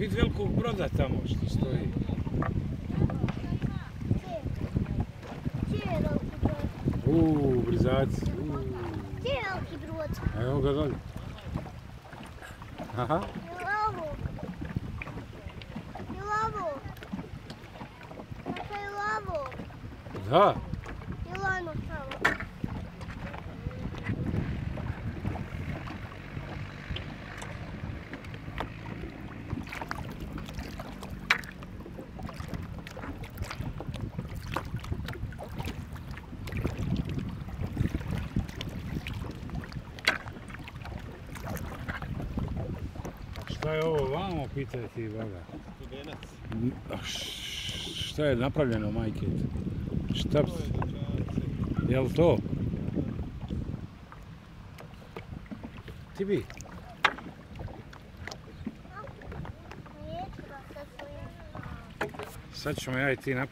vid velikog broda tamo što stoji. Gdje je veliki brod? Brizaci. Gdje je veliki brod? Evo ga dolje. Aha. Je ovo? Je ovo? Kako je ovo? Da. Je lano tamo? Šta je ovo vamo, pitaj ti Boga? Studenac. Šta je napravljeno, majke? Šta? Jel to? Ti bi? Sad ćemo ja i ti napraviti.